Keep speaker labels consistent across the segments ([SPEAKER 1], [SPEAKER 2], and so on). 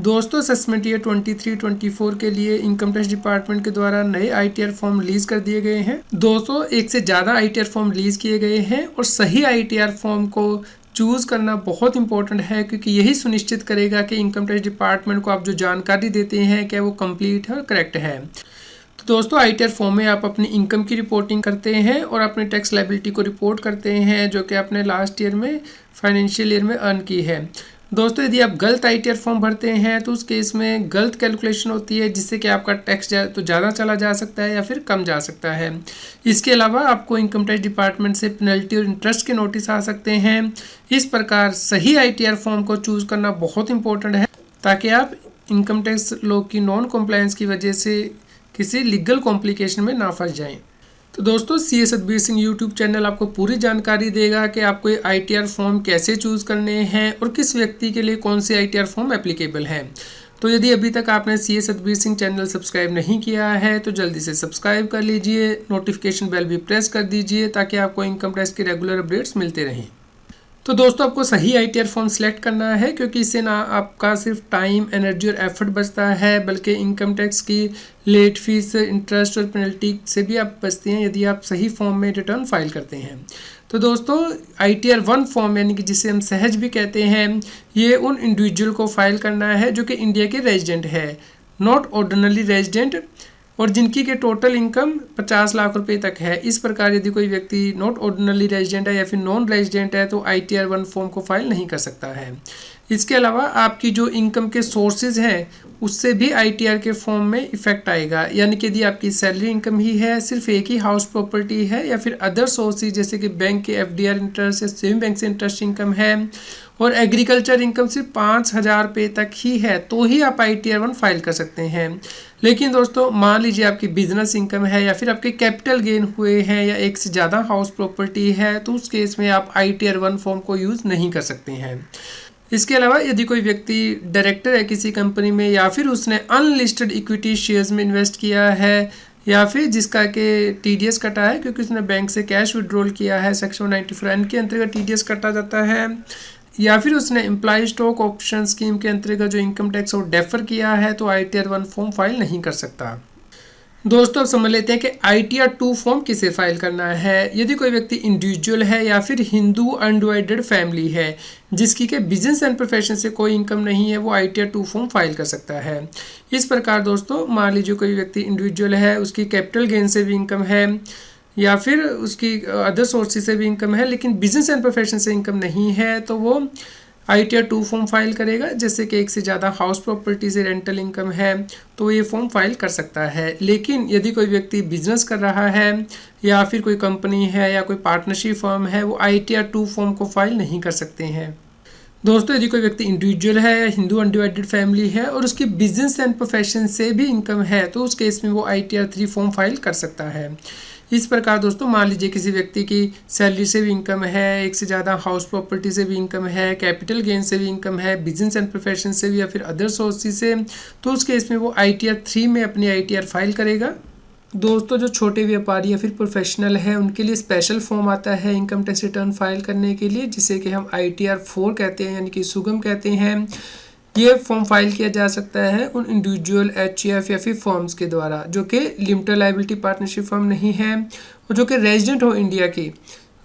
[SPEAKER 1] दोस्तों assessment year 23-24 के लिए इनकम टैक्स डिपार्टमेंट के द्वारा नए आईटीआर फॉर्म रिलीज कर दिए गए हैं। दोस्तों एक से ज़्यादा आईटीआर फॉर्म रिलीज किए गए हैं और सही आईटीआर फॉर्म को चूज़ करना बहुत इंपॉर्टेंट है, क्योंकि यही सुनिश्चित करेगा कि इनकम टैक्स डिपार्टमेंट को आप जो जानकारी देते हैं क्या वो कंप्लीट है और करेक्ट है। तो दोस्तों आईटीआर फॉर्म में आप अपनी इनकम की रिपोर्टिंग करते हैं और अपनी टैक्स लायबिलिटी को रिपोर्ट करते हैं जो कि आपने लास्ट ईयर में फाइनेंशियल ईयर में अर्न की है। दोस्तों यदि आप गलत आईटीआर फॉर्म भरते हैं तो उस केस में गलत कैलकुलेशन होती है, जिससे कि आपका टैक्स तो ज़्यादा चला जा सकता है या फिर कम जा सकता है। इसके अलावा आपको इनकम टैक्स डिपार्टमेंट से पेनल्टी और इंटरेस्ट के नोटिस आ सकते हैं। इस प्रकार सही आईटीआर फॉर्म को चूज़ करना बहुत इंपॉर्टेंट है, ताकि आप इनकम टैक्स लॉ की नॉन कॉम्प्लायंस की वजह से किसी लीगल कॉम्प्लिकेशन में ना फंस जाएं। तो दोस्तों CS Satbir Singh YouTube channel आपको पूरी जानकारी देगा कि आपको ये आईटीआर फॉर्म कैसे चूज़ करने हैं और किस व्यक्ति के लिए कौन से आईटीआर फॉर्म एप्लीकेबल है। तो यदि अभी तक आपने CS Satbir Singh channel subscribe नहीं किया है तो जल्दी से सब्सक्राइब कर लीजिए, नोटिफिकेशन बेल भी प्रेस कर दीजिए ताकि आपको इनकम टैक्स के रेगुलर अपडेट्स मिलते रहें। तो दोस्तों आपको सही आईटीआर फॉर्म सेलेक्ट करना है, क्योंकि इससे ना आपका सिर्फ टाइम, एनर्जी और एफर्ट बचता है, बल्कि इनकम टैक्स की लेट फीस, इंटरेस्ट और पेनल्टी से भी आप बचते हैं यदि आप सही फॉर्म में रिटर्न फाइल करते हैं। तो दोस्तों आईटीआर 1 फॉर्म यानी कि जिसे हम सहज भी कहते हैं, ये उन इंडिविजुअल को फाइल करना है जो कि इंडिया के रेजिडेंट है, नॉट ऑर्डिनरी रेजिडेंट, और जिनकी के टोटल इनकम 50 लाख रुपए तक है। इस प्रकार यदि कोई व्यक्ति नॉट ऑर्डिनरी रेजिडेंट है या फिर नॉन रेजिडेंट है तो आईटीआर 1 फॉर्म को फाइल नहीं कर सकता है। इसके अलावा आपकी जो इनकम के सोर्सेज हैं उससे भी आईटीआर के फॉर्म में इफेक्ट आएगा, यानी कि यदि आपकी सैलरी इनकम ही है, सिर्फ एक ही हाउस प्रॉपर्टी है या फिर अदर सोर्सेज जैसे कि बैंक के एफडीआर इंटरेस्ट या सेविंग बैंक से इंटरेस्ट इनकम है और एग्रीकल्चर इनकम सिर्फ 5,000 रुपये तक ही है, तो ही आप आईटीआर 1 फाइल कर सकते हैं। लेकिन दोस्तों मान लीजिए आपकी बिजनेस इनकम है या फिर आपके कैपिटल गेन हुए हैं या एक से ज़्यादा हाउस प्रॉपर्टी है, तो उस केस में आप आईटीआर 1 फॉर्म को यूज़ नहीं कर सकते हैं। इसके अलावा यदि कोई व्यक्ति डायरेक्टर है किसी कंपनी में या फिर उसने अनलिस्टेड इक्विटी शेयर्स में इन्वेस्ट किया है या फिर जिसका के टीडीएस कटा है क्योंकि उसने बैंक से कैश विड्रॉल किया है, सेक्शन 94 के अंतर्गत टीडीएस कटा जाता है, या फिर उसने एम्प्लॉय स्टॉक ऑप्शन स्कीम के अंतर्गत जो इनकम टैक्स और डेफर किया है, तो आईटीआर 1 फॉर्म फाइल नहीं कर सकता। दोस्तों अब समझ लेते हैं कि आईटीआर 2 फॉर्म किसे फाइल करना है। यदि कोई व्यक्ति इंडिविजुअल है या फिर हिंदू अनडिवाइडेड फैमिली है जिसकी के बिजनेस एंड प्रोफेशन से कोई इनकम नहीं है, वो आईटीआर 2 फॉर्म फाइल कर सकता है। इस प्रकार दोस्तों मान लीजिए कोई व्यक्ति इंडिविजुअल है, उसकी कैपिटल गेन से भी इनकम है या फिर उसकी अदर सोर्सेज से भी इनकम है, लेकिन बिजनेस एंड प्रोफेशन से इनकम नहीं है, तो वो आईटीआर 2 फॉर्म फाइल करेगा। जैसे कि एक से ज़्यादा हाउस प्रॉपर्टी से रेंटल इनकम है तो ये फॉर्म फाइल कर सकता है। लेकिन यदि कोई व्यक्ति बिजनेस कर रहा है या फिर कोई कंपनी है या कोई पार्टनरशिप फर्म है, वो आईटीआर 2 फॉर्म को फाइल नहीं कर सकते हैं। दोस्तों यदि कोई व्यक्ति इंडिविजुअल है या हिंदू अनडिवाइडेड फैमिली है और उसकी बिजनेस एंड प्रोफेशन से भी इनकम है, तो उस केस में वो आईटीआर 3 फॉर्म फाइल कर सकता है। इस प्रकार दोस्तों मान लीजिए किसी व्यक्ति की सैलरी से भी इनकम है, एक से ज़्यादा हाउस प्रॉपर्टी से भी इनकम है, कैपिटल गेन से भी इनकम है, बिजनेस एंड प्रोफेशन से भी या फिर अदर सोर्सेज से, तो उस केस में वो आईटीआर 3 में अपनी आईटीआर फाइल करेगा। दोस्तों जो छोटे व्यापारी या फिर प्रोफेशनल है उनके लिए स्पेशल फॉर्म आता है इनकम टैक्स रिटर्न फाइल करने के लिए, जिसे कि हम आईटीआर 4 कहते हैं, यानी कि सुगम कहते हैं। ये फॉर्म फाइल किया जा सकता है उन इंडिविजुअल एचईएफ या फिर फर्म्स के द्वारा जो कि लिमिटेड लायबिलिटी पार्टनरशिप फर्म नहीं है और जो कि रेजिडेंट हो इंडिया की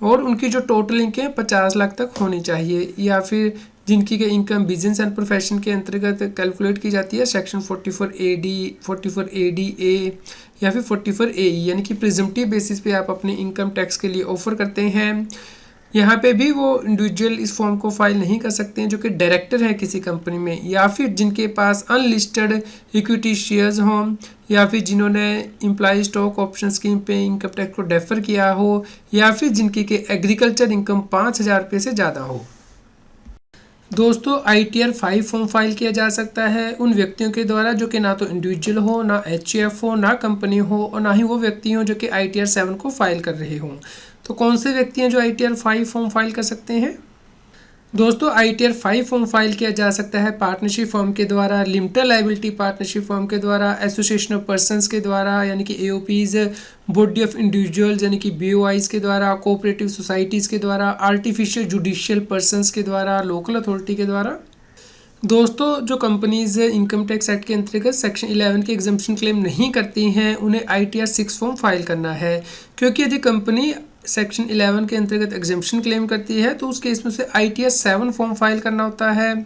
[SPEAKER 1] और उनकी जो टोटल इनकम 50 लाख तक होनी चाहिए, या फिर जिनकी के इनकम बिजनेस एंड प्रोफेशन के अंतर्गत कैलकुलेट की जाती है सेक्शन 44AD, 44ADA या फिर 44AE, यानी कि प्रिजम्पटिव बेसिस पे आप अपनी इनकम टैक्स के लिए ऑफर करते हैं। यहाँ पे भी वो इंडिविजुअल इस फॉर्म को फाइल नहीं कर सकते हैं जो कि डायरेक्टर है किसी कंपनी में, या फिर जिनके पास अनलिस्टेड इक्विटी शेयर्स हों, या फिर जिन्होंने एम्प्लॉय स्टॉक ऑप्शन स्कीम पे इनकम टैक्स को डेफर किया हो, या फिर जिनकी के एग्रीकल्चर इनकम 5,000 रुपये से ज़्यादा हो। दोस्तों आईटीआर 5 फॉर्म फाइल किया जा सकता है उन व्यक्तियों के द्वारा जो कि ना तो इंडिविजुअल हो, ना एचईएफ हो, ना कंपनी हो और ना ही वो व्यक्ति हो जो कि आईटीआर 7 को फाइल कर रहे हों। तो कौन से व्यक्ति हैं जो आईटीआर 5 फॉर्म फाइल कर सकते हैं? दोस्तों आईटीआर 5 फॉर्म फाइल किया जा सकता है पार्टनरशिप फर्म के द्वारा, लिमिटेड लायबिलिटी पार्टनरशिप फर्म के द्वारा, एसोसिएशन ऑफ पर्संस के द्वारा यानी कि एओपीज, बॉडी ऑफ इंडिविजुअल्स यानी कि बीओआईज के द्वारा, कोऑपरेटिव सोसाइटीज़ के द्वारा, आर्टिफिशियल जुडिशियल पर्संस के द्वारा, लोकल अथॉरिटी के द्वारा। दोस्तों जो कंपनीज इनकम टैक्स एक्ट के अंतर्गत सेक्शन 11 के एग्जम्पशन क्लेम नहीं करती हैं उन्हें ITR 6 फॉर्म फाइल करना है, क्योंकि यदि कंपनी सेक्शन 11 के अंतर्गत एग्जम्पशन क्लेम करती है तो उस केस में से ITR 7 फॉर्म फाइल करना होता है।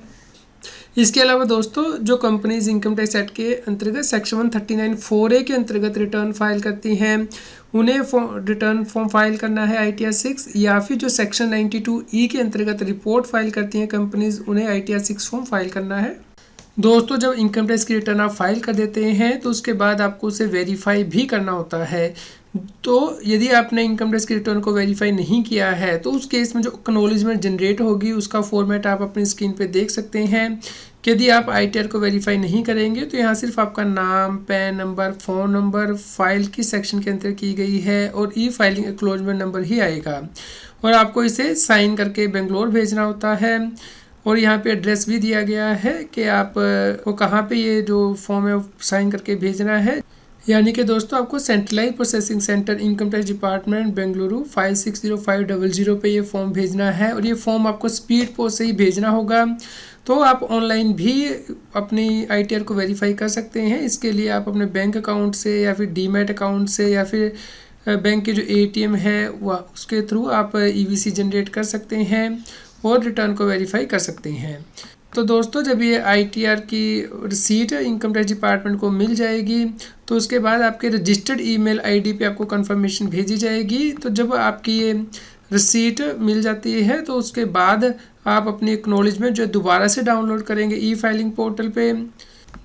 [SPEAKER 1] इसके अलावा दोस्तों जो कंपनीज इनकम टैक्स एक्ट के अंतर्गत सेक्शन 139(4)A के अंतर्गत रिटर्न फाइल करती हैं उन्हें रिटर्न फॉर्म फाइल करना है ITR 6, या फिर जो सेक्शन 92E के अंतर्गत रिपोर्ट फाइल करती हैं कंपनीज उन्हें ITR 6 फॉर्म फाइल करना है। दोस्तों जब इनकम टैक्स की रिटर्न आप फाइल कर देते हैं तो उसके बाद आपको उसे वेरीफाई भी करना होता है। तो यदि आपने इनकम टैक्स की रिटर्न को वेरीफाई नहीं किया है तो उस केस में जो एक्नॉलेजमेंट जनरेट होगी उसका फॉर्मेट आप अपनी स्क्रीन पे देख सकते हैं कि यदि आप ITR को वेरीफाई नहीं करेंगे तो यहाँ सिर्फ आपका नाम, pan number, phone number, file किस सेक्शन के अंदर की गई है और ई फाइलिंग एक्नॉलेजमेंट नंबर ही आएगा और आपको इसे साइन करके बेंगलोर भेजना होता है। और यहाँ पे एड्रेस भी दिया गया है कि आप को कहाँ पे ये जो फॉर्म है साइन करके भेजना है, यानी कि दोस्तों आपको centralised processing centre income tax department Bengaluru 560500 पे ये फॉर्म भेजना है और ये फॉर्म आपको स्पीड पोस्ट से ही भेजना होगा। तो आप ऑनलाइन भी अपनी ITR को वेरीफाई कर सकते हैं। इसके लिए आप अपने बैंक अकाउंट से या फिर डीमैट अकाउंट से या फिर बैंक के जो ATM है वह उसके थ्रू आप EVC जनरेट कर सकते हैं और रिटर्न को वेरीफाई कर सकते हैं। तो दोस्तों जब ये ITR की रिसीट इनकम टैक्स डिपार्टमेंट को मिल जाएगी तो उसके बाद आपके रजिस्टर्ड ईमेल ID पे आपको कंफर्मेशन भेजी जाएगी। तो जब आपकी ये रिसीट मिल जाती है तो उसके बाद आप अपनी एक्नॉलेजमेंट जो दोबारा से डाउनलोड करेंगे ई फाइलिंग पोर्टल पे।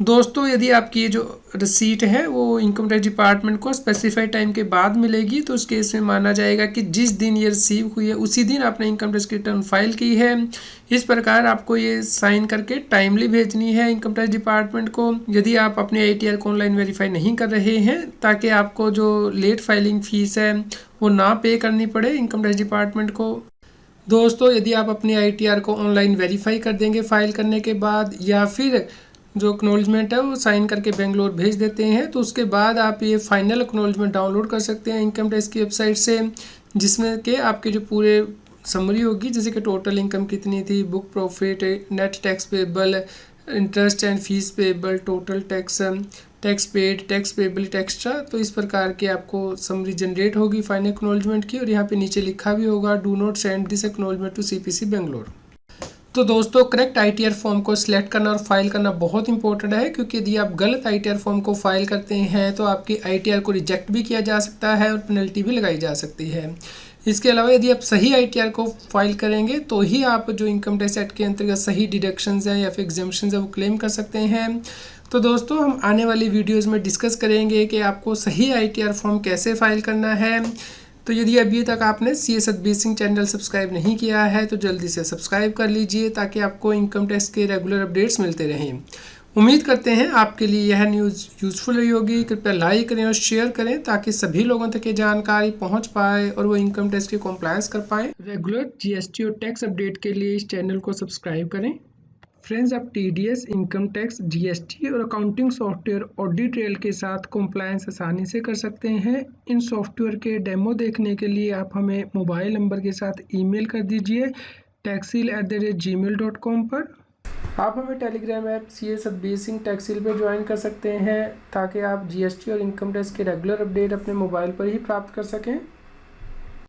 [SPEAKER 1] दोस्तों यदि आपकी ये जो रिसीट है वो इनकम टैक्स डिपार्टमेंट को स्पेसिफाइड टाइम के बाद मिलेगी तो उस केस में माना जाएगा कि जिस दिन ये रिसीव हुई है उसी दिन आपने इनकम टैक्स की रिटर्न फाइल की है। इस प्रकार आपको ये साइन करके टाइमली भेजनी है इनकम टैक्स डिपार्टमेंट को यदि आप अपने ITR को ऑनलाइन वेरीफाई नहीं कर रहे हैं, ताकि आपको जो लेट फाइलिंग फीस है वो ना पे करनी पड़े इनकम टैक्स डिपार्टमेंट को। दोस्तों यदि आप अपनी ITR को ऑनलाइन वेरीफाई कर देंगे फाइल करने के बाद या फिर जो एक्नॉलेजमेंट है वो साइन करके बेंगलोर भेज देते हैं तो उसके बाद आप ये फाइनल एक्नॉलेजमेंट डाउनलोड कर सकते हैं इनकम टैक्स की वेबसाइट से, जिसमें कि आपके जो पूरे समरी होगी जैसे कि टोटल इनकम कितनी थी, book profit, net tax payable, interest and fees payable, total tax, tax paid, tax payable, extra. तो इस प्रकार के आपको समरी जनरेट होगी फाइनल एक्नॉलेजमेंट की और यहाँ पे नीचे लिखा भी होगा do not send this acknowledgement to CPC Bangalore. तो दोस्तों करेक्ट ITR फॉर्म को सिलेक्ट करना और फाइल करना बहुत इंपॉर्टेंट है, क्योंकि यदि आप गलत ITR फॉर्म को फाइल करते हैं तो आपकी ITR को रिजेक्ट भी किया जा सकता है और पेनल्टी भी लगाई जा सकती है। इसके अलावा यदि आप सही ITR को फाइल करेंगे तो ही आप जो इनकम टैक्स एक्ट के अंतर्गत सही डिडक्शंस हैं या फिर एग्जम्पशंस हैं वो क्लेम कर सकते हैं। तो दोस्तों हम आने वाली वीडियोस में डिस्कस करेंगे कि आपको सही ITR फॉर्म कैसे फाइल करना है। तो यदि अभी तक आपने CS Satbir Singh channel subscribe नहीं किया है तो जल्दी से सब्सक्राइब कर लीजिए ताकि आपको इनकम टैक्स के रेगुलर अपडेट्स मिलते रहें। उम्मीद करते हैं आपके लिए यह न्यूज़ यूज़फुल रही होगी। कृपया लाइक करें और शेयर करें ताकि सभी लोगों तक ये जानकारी पहुंच पाए और वो इनकम टैक्स की कॉम्प्लायंस कर पाएँ। रेगुलर GST और टैक्स अपडेट के लिए इस चैनल को सब्सक्राइब करें। फ्रेंड्स, आप TDS, इनकम टैक्स, GST और अकाउंटिंग सॉफ्टवेयर ऑडिट ट्रेल के साथ कॉम्प्लायंस आसानी से कर सकते हैं। इन सॉफ्टवेयर के डेमो देखने के लिए आप हमें मोबाइल नंबर के साथ ईमेल कर दीजिए taxil@gmail.com पर। आप हमें Telegram app CS Satbir Singh Taxil पर ज्वाइन कर सकते हैं ताकि आप GST और इनकम टैक्स के रेगुलर अपडेट अपने मोबाइल पर ही प्राप्त कर सकें।